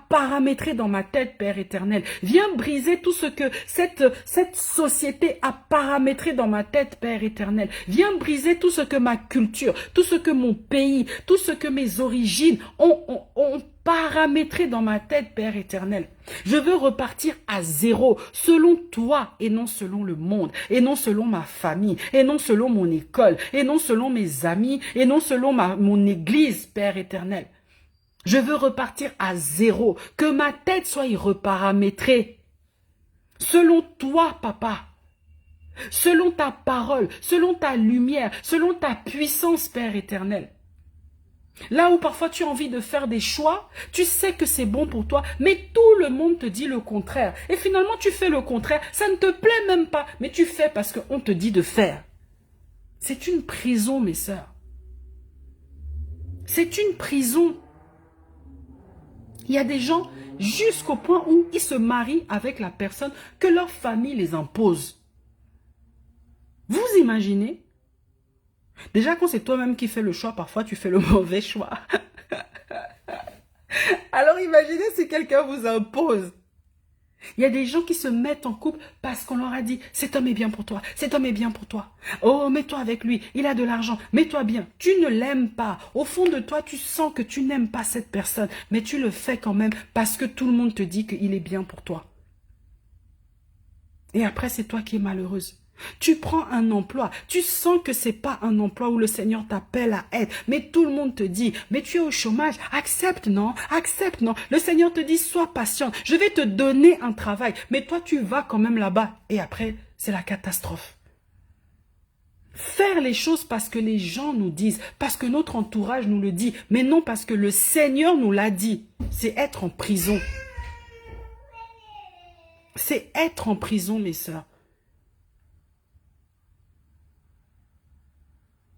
paramétré dans ma tête, Père éternel. Viens briser tout ce que cette société a paramétré dans ma tête, Père éternel. Viens briser tout ce que ma culture, tout ce que mon pays, tout ce que mes origines ont paramétré dans ma tête, Père éternel. Je veux repartir à zéro, selon toi et non selon le monde, et non selon ma famille, et non selon mon école, et non selon mes amis, et non selon mon église, Père éternel. Je veux repartir à zéro, que ma tête soit reparamétrée. Selon toi, papa. Selon ta parole, selon ta lumière, selon ta puissance, Père éternel. Là où parfois tu as envie de faire des choix, tu sais que c'est bon pour toi, mais tout le monde te dit le contraire. Et finalement, tu fais le contraire. Ça ne te plaît même pas, mais tu fais parce qu'on te dit de faire. C'est une prison, mes sœurs. C'est une prison. Il y a des gens jusqu'au point où ils se marient avec la personne que leur famille les impose. Vous imaginez? Déjà, quand c'est toi-même qui fais le choix, parfois tu fais le mauvais choix. Alors imaginez si quelqu'un vous impose. Il y a des gens qui se mettent en couple parce qu'on leur a dit « cet homme est bien pour toi, cet homme est bien pour toi. Oh, mets-toi avec lui, il a de l'argent, mets-toi bien. » Tu ne l'aimes pas. Au fond de toi, tu sens que tu n'aimes pas cette personne, mais tu le fais quand même parce que tout le monde te dit qu'il est bien pour toi. Et après, c'est toi qui es malheureuse. Tu prends un emploi, tu sens que c'est pas un emploi où le Seigneur t'appelle à être, mais tout le monde te dit, mais tu es au chômage, accepte non, accepte non. Le Seigneur te dit, sois patient, je vais te donner un travail, mais toi tu vas quand même là-bas. Et après, c'est la catastrophe. Faire les choses parce que les gens nous disent, parce que notre entourage nous le dit, mais non parce que le Seigneur nous l'a dit. C'est être en prison. C'est être en prison, mes sœurs.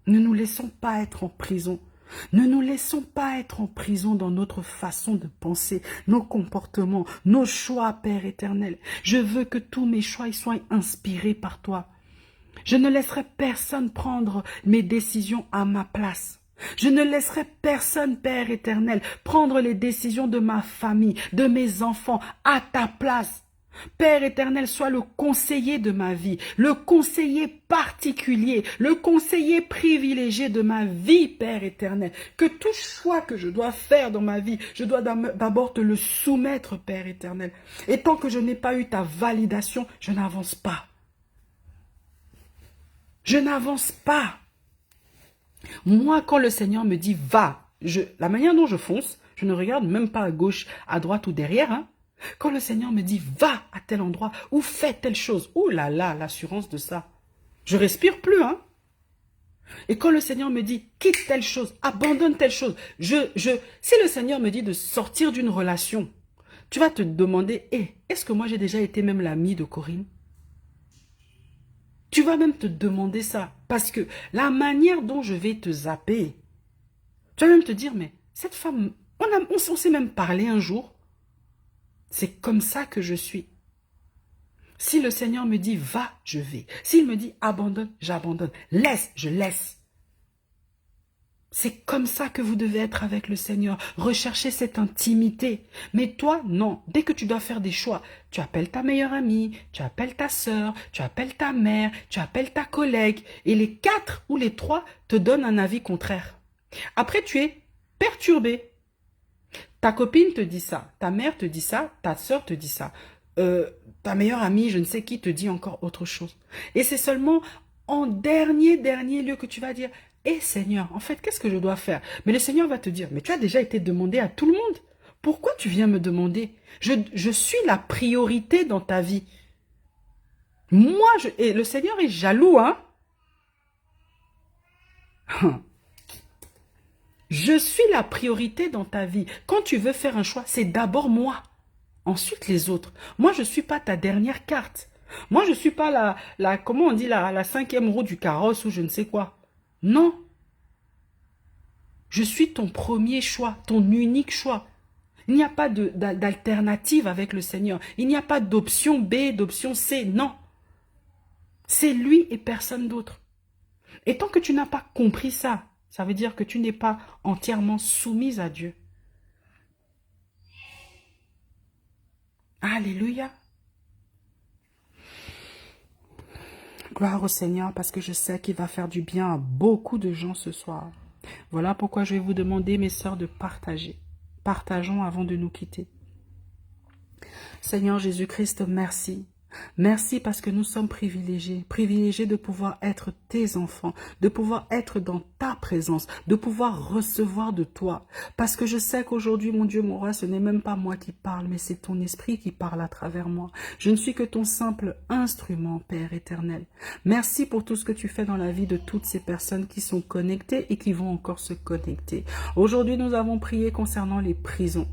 Ne nous laissons pas être en prison. Ne nous laissons pas être en prison dans notre façon de penser, nos comportements, nos choix, Père éternel. Je veux que tous mes choix soient inspirés par toi. Je ne laisserai personne prendre mes décisions à ma place. Je ne laisserai personne, Père éternel, prendre les décisions de ma famille, de mes enfants, à ta place. Père éternel, sois le conseiller de ma vie, le conseiller particulier, le conseiller privilégié de ma vie, Père éternel. Que tout choix que je dois faire dans ma vie, je dois d'abord te le soumettre, Père éternel. Et tant que je n'ai pas eu ta validation, je n'avance pas. Je n'avance pas. Moi, quand le Seigneur me dit « va », la manière dont je fonce, je ne regarde même pas à gauche, à droite ou derrière, hein. Quand le Seigneur me dit « va à tel endroit » ou « fais telle chose », ouh là là, l'assurance de ça. Je respire plus, hein. Et quand le Seigneur me dit « quitte telle chose, abandonne telle chose », si le Seigneur me dit de sortir d'une relation, tu vas te demander « est-ce que moi j'ai déjà été même l'ami de Corinne ?» Tu vas même te demander ça, parce que la manière dont je vais te zapper, tu vas même te dire « mais cette femme, on s'est même parlé un jour. » C'est comme ça que je suis. Si le Seigneur me dit « va », je vais. S'il me dit « abandonne », j'abandonne. « Laisse », je laisse. C'est comme ça que vous devez être avec le Seigneur. Recherchez cette intimité. Mais toi, non. Dès que tu dois faire des choix, tu appelles ta meilleure amie, tu appelles ta sœur, tu appelles ta mère, tu appelles ta collègue. Et les 4 ou les 3 te donnent un avis contraire. Après, tu es perturbé. Ta copine te dit ça, ta mère te dit ça, ta sœur te dit ça, ta meilleure amie, je ne sais qui, te dit encore autre chose. Et c'est seulement en dernier lieu que tu vas dire « Eh Seigneur, en fait, qu'est-ce que je dois faire ?» Mais le Seigneur va te dire « Mais tu as déjà été demandé à tout le monde. Pourquoi tu viens me demander? Je suis la priorité dans ta vie. » Moi, et le Seigneur est jaloux, hein. Je suis la priorité dans ta vie. Quand tu veux faire un choix, c'est d'abord moi. Ensuite, les autres. Moi, je ne suis pas ta dernière carte. Moi, je ne suis pas comment on dit, la 5e roue du carrosse ou je ne sais quoi. Non. Je suis ton premier choix, ton unique choix. Il n'y a pas d'alternative avec le Seigneur. Il n'y a pas d'option B, d'option C. Non. C'est lui et personne d'autre. Et tant que tu n'as pas compris ça, ça veut dire que tu n'es pas entièrement soumise à Dieu. Alléluia. Gloire au Seigneur parce que je sais qu'il va faire du bien à beaucoup de gens ce soir. Voilà pourquoi je vais vous demander, mes sœurs, de partager. Partageons avant de nous quitter. Seigneur Jésus-Christ, merci. Merci parce que nous sommes privilégiés, privilégiés de pouvoir être tes enfants, de pouvoir être dans ta présence, de pouvoir recevoir de toi. Parce que je sais qu'aujourd'hui, mon Dieu, mon roi, ce n'est même pas moi qui parle, mais c'est ton esprit qui parle à travers moi. Je ne suis que ton simple instrument, Père éternel. Merci pour tout ce que tu fais dans la vie de toutes ces personnes qui sont connectées et qui vont encore se connecter. Aujourd'hui, nous avons prié concernant les prisons.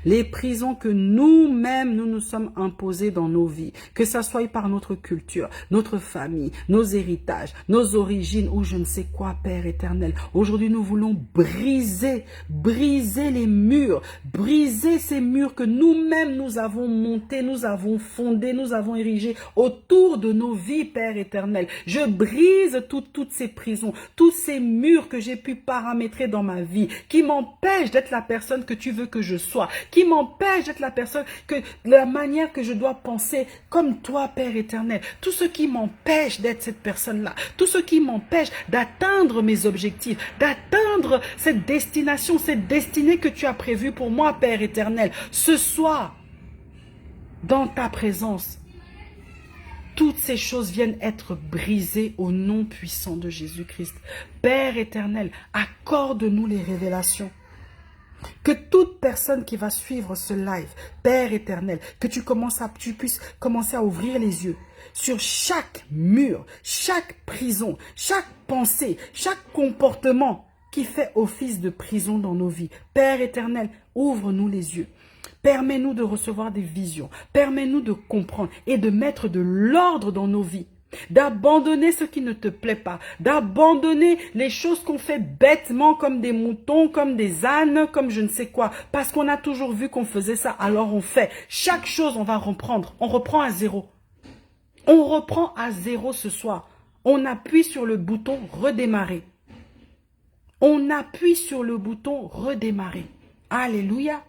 Les prisons que nous-mêmes, nous nous sommes imposées dans nos vies, que ça soit par notre culture, notre famille, nos héritages, nos origines ou je ne sais quoi, Père éternel. Aujourd'hui, nous voulons briser les murs, briser ces murs que nous-mêmes nous avons montés, nous avons fondés, nous avons érigés autour de nos vies, Père éternel. Je brise toutes ces prisons, tous ces murs que j'ai pu paramétrer dans ma vie, qui m'empêchent d'être la personne que tu veux que je sois, qui m'empêche d'être la personne, la manière que je dois penser comme toi, Père éternel. Tout ce qui m'empêche d'être cette personne-là, tout ce qui m'empêche d'atteindre mes objectifs, d'atteindre cette destination, cette destinée que tu as prévue pour moi, Père éternel. Ce soir, dans ta présence, toutes ces choses viennent être brisées au nom puissant de Jésus-Christ. Père éternel, accorde-nous les révélations. Que toute personne qui va suivre ce live, Père éternel, que tu puisses commencer à ouvrir les yeux sur chaque mur, chaque prison, chaque pensée, chaque comportement qui fait office de prison dans nos vies. Père éternel, ouvre-nous les yeux. Permets-nous de recevoir des visions. Permets-nous de comprendre et de mettre de l'ordre dans nos vies. D'abandonner ce qui ne te plaît pas, d'abandonner les choses qu'on fait bêtement comme des moutons, comme des ânes, comme je ne sais quoi, parce qu'on a toujours vu qu'on faisait ça, alors on fait. Chaque chose, on va reprendre, on reprend à zéro. On reprend à zéro ce soir. On appuie sur le bouton redémarrer. On appuie sur le bouton redémarrer. Alléluia.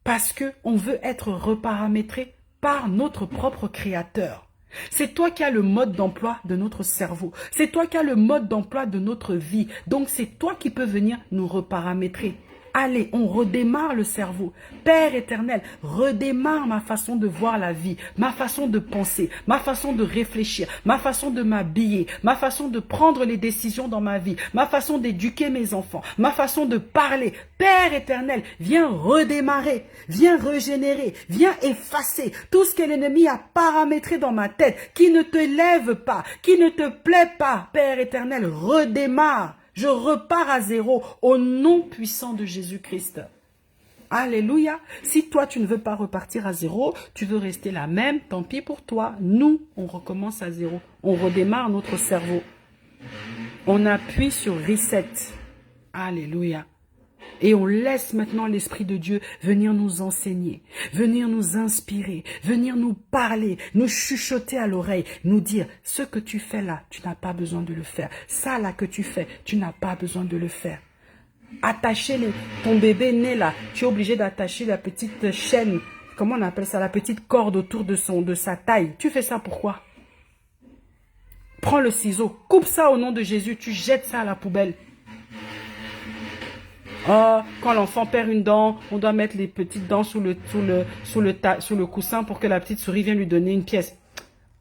Parce qu'on veut être reparamétré par notre propre créateur. C'est toi qui as le mode d'emploi de notre cerveau. C'est toi qui as le mode d'emploi de notre vie. Donc c'est toi qui peux venir nous reparamétrer. Allez, on redémarre le cerveau. Père éternel, redémarre ma façon de voir la vie, ma façon de penser, ma façon de réfléchir, ma façon de m'habiller, ma façon de prendre les décisions dans ma vie, ma façon d'éduquer mes enfants, ma façon de parler. Père éternel, viens redémarrer, viens régénérer, viens effacer tout ce que l'ennemi a paramétré dans ma tête, qui ne te lève pas, qui ne te plaît pas. Père éternel, redémarre. Je repars à zéro au nom puissant de Jésus-Christ. Alléluia. Si toi, tu ne veux pas repartir à zéro, tu veux rester la même, tant pis pour toi. Nous, on recommence à zéro. On redémarre notre cerveau. On appuie sur reset. Alléluia. Et on laisse maintenant l'Esprit de Dieu venir nous enseigner, venir nous inspirer, venir nous parler, nous chuchoter à l'oreille, nous dire ce que tu fais là, tu n'as pas besoin de le faire. Ça là que tu fais, tu n'as pas besoin de le faire. Attacher ton bébé né là, tu es obligé d'attacher la petite chaîne, comment on appelle ça, la petite corde autour de sa taille. Tu fais ça pourquoi? Prends le ciseau, coupe ça au nom de Jésus, tu jettes ça à la poubelle. Oh, quand l'enfant perd une dent, on doit mettre les petites dents sous le coussin pour que la petite souris vienne lui donner une pièce.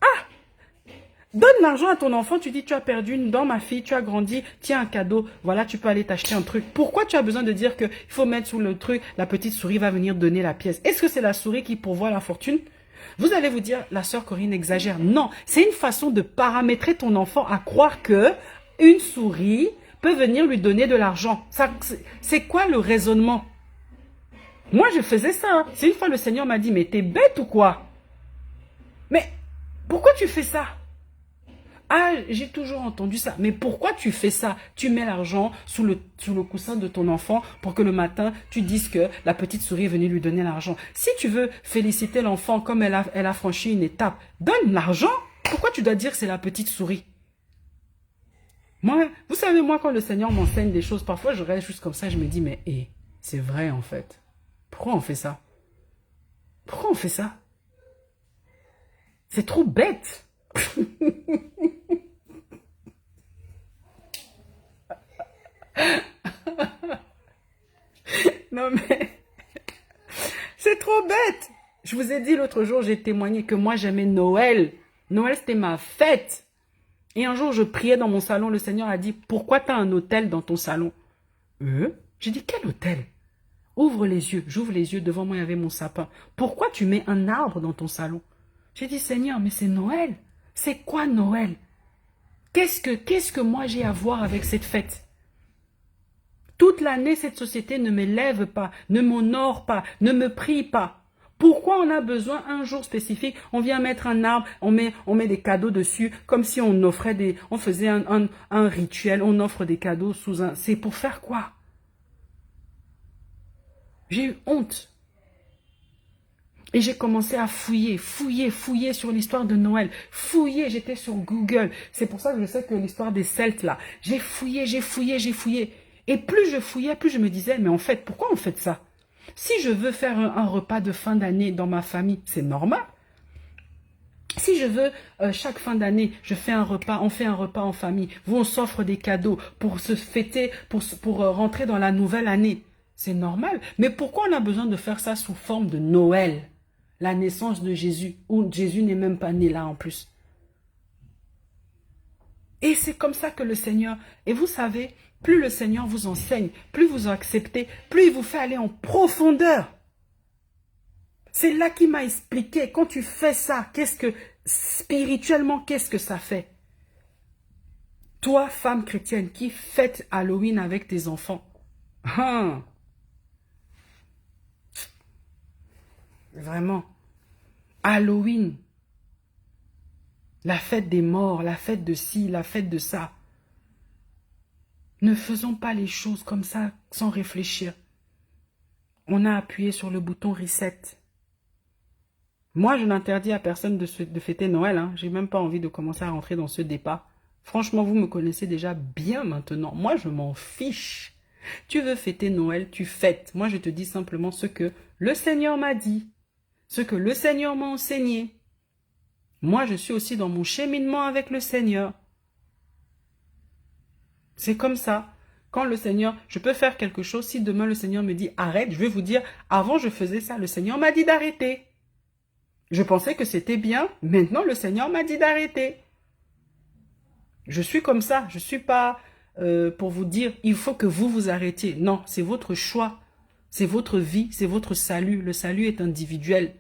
Ah! Donne l'argent à ton enfant, tu dis tu as perdu une dent, ma fille, tu as grandi, tiens un cadeau, voilà, tu peux aller t'acheter un truc. Pourquoi tu as besoin de dire qu'il faut mettre sous le truc, la petite souris va venir donner la pièce? Est-ce que c'est la souris qui pourvoit la fortune? Vous allez vous dire, la sœur Corinne exagère. Non, c'est une façon de paramétrer ton enfant à croire que une souris peut venir lui donner de l'argent. C'est quoi le raisonnement? Moi, je faisais ça. Hein. C'est une fois le Seigneur m'a dit, mais t'es bête ou quoi? Mais pourquoi tu fais ça? Ah, j'ai toujours entendu ça. Mais pourquoi tu fais ça? Tu mets l'argent sous le coussin de ton enfant pour que le matin, tu dises que la petite souris est venue lui donner l'argent. Si tu veux féliciter l'enfant comme elle a franchi une étape, donne l'argent. Pourquoi tu dois dire que c'est la petite souris? Moi, vous savez, moi, quand le Seigneur m'enseigne des choses, parfois, je reste juste comme ça, je me dis, mais c'est vrai, en fait. Pourquoi on fait ça? Pourquoi on fait ça? C'est trop bête. Non, mais c'est trop bête. Je vous ai dit l'autre jour, j'ai témoigné que moi, j'aimais Noël. Noël, c'était ma fête. Et un jour, je priais dans mon salon, le Seigneur a dit, pourquoi tu as un hôtel dans ton salon? J'ai dit, quel hôtel? Ouvre les yeux, j'ouvre les yeux, devant moi, il y avait mon sapin. Pourquoi tu mets un arbre dans ton salon? J'ai dit, Seigneur, mais c'est Noël. C'est quoi Noël? Qu'est-ce que moi j'ai à voir avec cette fête? Toute l'année, cette société ne m'élève pas, ne m'honore pas, ne me prie pas. Pourquoi on a besoin un jour spécifique? On vient mettre un arbre, on met des cadeaux dessus, comme si on offrait on faisait un rituel, on offre des cadeaux sous un... C'est pour faire quoi? J'ai eu honte. Et j'ai commencé à fouiller sur l'histoire de Noël. Fouiller, j'étais sur Google. C'est pour ça que je sais que l'histoire des Celtes, là, j'ai fouillé. Et plus je fouillais, plus je me disais, mais en fait, pourquoi on fait ça? Si je veux faire un repas de fin d'année dans ma famille, c'est normal. Si je veux, chaque fin d'année, on fait un repas en famille, où on s'offre des cadeaux pour se fêter, pour rentrer dans la nouvelle année, c'est normal. Mais pourquoi on a besoin de faire ça sous forme de Noël? La naissance de Jésus, où Jésus n'est même pas né là en plus. Et c'est comme ça que le Seigneur, et vous savez, plus le Seigneur vous enseigne, plus vous acceptez, plus il vous fait aller en profondeur. C'est là qu'il m'a expliqué, quand tu fais ça, spirituellement, qu'est-ce que ça fait? Toi, femme chrétienne, qui fête Halloween avec tes enfants, vraiment, Halloween, la fête des morts, la fête de ci, la fête de ça. Ne faisons pas les choses comme ça sans réfléchir. On a appuyé sur le bouton reset. Moi, je n'interdis à personne de fêter Noël. Hein. J'ai même pas envie de commencer à rentrer dans ce débat. Franchement, vous me connaissez déjà bien maintenant. Moi, je m'en fiche. Tu veux fêter Noël, tu fêtes. Moi, je te dis simplement ce que le Seigneur m'a dit. Ce que le Seigneur m'a enseigné. Moi, je suis aussi dans mon cheminement avec le Seigneur. C'est comme ça. Quand le Seigneur, je peux faire quelque chose, si demain le Seigneur me dit arrête, je vais vous dire, avant je faisais ça, le Seigneur m'a dit d'arrêter. Je pensais que c'était bien, maintenant le Seigneur m'a dit d'arrêter. Je suis comme ça, je ne suis pas pour vous dire, il faut que vous vous arrêtiez. Non, c'est votre choix, c'est votre vie, c'est votre salut. Le salut est individuel.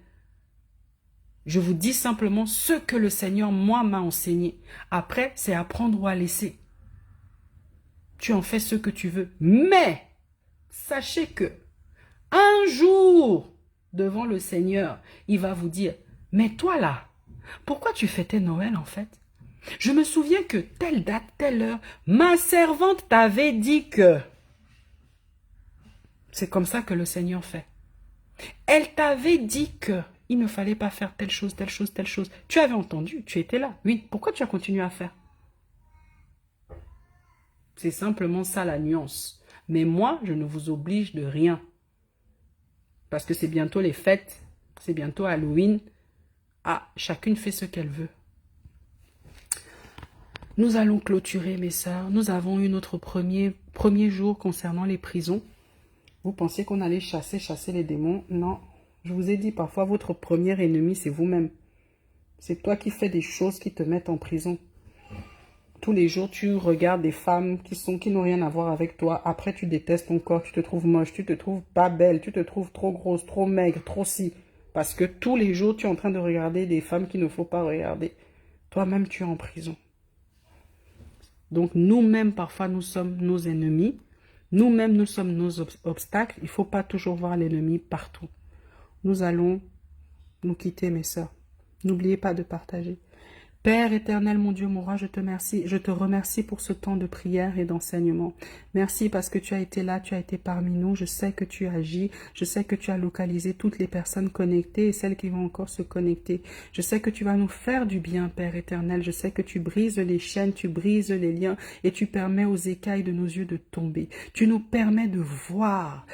Je vous dis simplement ce que le Seigneur, moi, m'a enseigné. Après, c'est à prendre ou à laisser. Tu en fais ce que tu veux. Mais, sachez que, un jour, devant le Seigneur, il va vous dire, mais toi là, pourquoi tu fêtais Noël en fait? Je me souviens que telle date, telle heure, ma servante t'avait dit que... C'est comme ça que le Seigneur fait. Elle t'avait dit que il ne fallait pas faire telle chose, telle chose, telle chose. Tu avais entendu, tu étais là. Oui, pourquoi tu as continué à faire? C'est simplement ça la nuance. Mais moi, je ne vous oblige de rien. Parce que c'est bientôt les fêtes, c'est bientôt Halloween. Ah, chacune fait ce qu'elle veut. Nous allons clôturer, mes sœurs. Nous avons eu notre premier jour concernant les prisons. Vous pensiez qu'on allait chasser les démons? Non. Je vous ai dit, parfois, votre premier ennemi, c'est vous-même. C'est toi qui fais des choses qui te mettent en prison. Tous les jours, tu regardes des femmes qui n'ont rien à voir avec toi. Après, tu détestes ton corps, tu te trouves moche, tu te trouves pas belle, tu te trouves trop grosse, trop maigre, trop si. Parce que tous les jours, tu es en train de regarder des femmes qu'il ne faut pas regarder. Toi-même, tu es en prison. Donc, nous-mêmes, parfois, nous sommes nos ennemis. Nous-mêmes, nous sommes nos obstacles. Il ne faut pas toujours voir l'ennemi partout. Nous allons nous quitter, mes sœurs. N'oubliez pas de partager. Père éternel, mon Dieu, mon roi, je te remercie pour ce temps de prière et d'enseignement. Merci parce que tu as été là, tu as été parmi nous. Je sais que tu agis, je sais que tu as localisé toutes les personnes connectées et celles qui vont encore se connecter. Je sais que tu vas nous faire du bien, Père éternel. Je sais que tu brises les chaînes, tu brises les liens et tu permets aux écailles de nos yeux de tomber. Tu nous permets de voir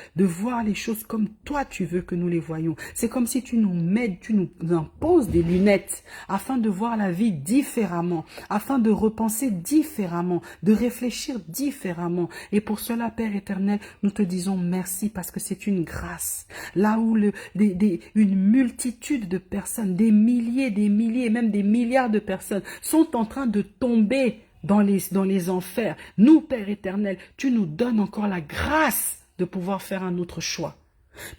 les choses comme toi tu veux que nous les voyions. C'est comme si tu nous imposes des lunettes afin de voir la vie différemment, afin de repenser différemment, de réfléchir différemment. Et pour cela, Père éternel, nous te disons merci parce que c'est une grâce. Là où une multitude de personnes, des milliers, même des milliards de personnes sont en train de tomber dans les enfers. Nous, Père éternel, tu nous donnes encore la grâce de pouvoir faire un autre choix.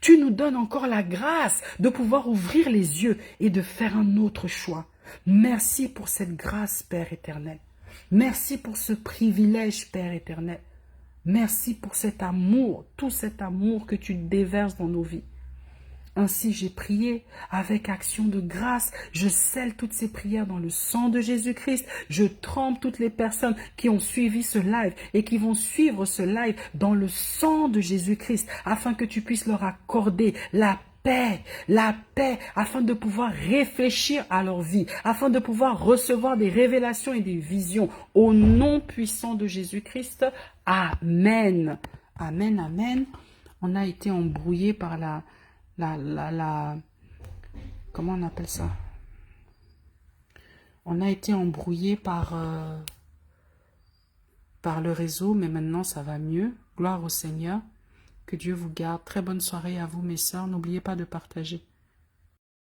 Tu nous donnes encore la grâce de pouvoir ouvrir les yeux et de faire un autre choix. Merci pour cette grâce, Père éternel. Merci pour ce privilège, Père éternel. Merci pour cet amour, tout cet amour que tu déverses dans nos vies. Ainsi, j'ai prié avec action de grâce. Je scelle toutes ces prières dans le sang de Jésus-Christ. Je trempe toutes les personnes qui ont suivi ce live et qui vont suivre ce live dans le sang de Jésus-Christ, afin que tu puisses leur accorder la paix, afin de pouvoir réfléchir à leur vie, afin de pouvoir recevoir des révélations et des visions. Au nom puissant de Jésus-Christ, Amen. Amen, Amen. On a été embrouillé par comment on appelle ça? On a été embrouillé par le réseau, mais maintenant ça va mieux. Gloire au Seigneur. Que Dieu vous garde. Très bonne soirée à vous, mes sœurs. N'oubliez pas de partager.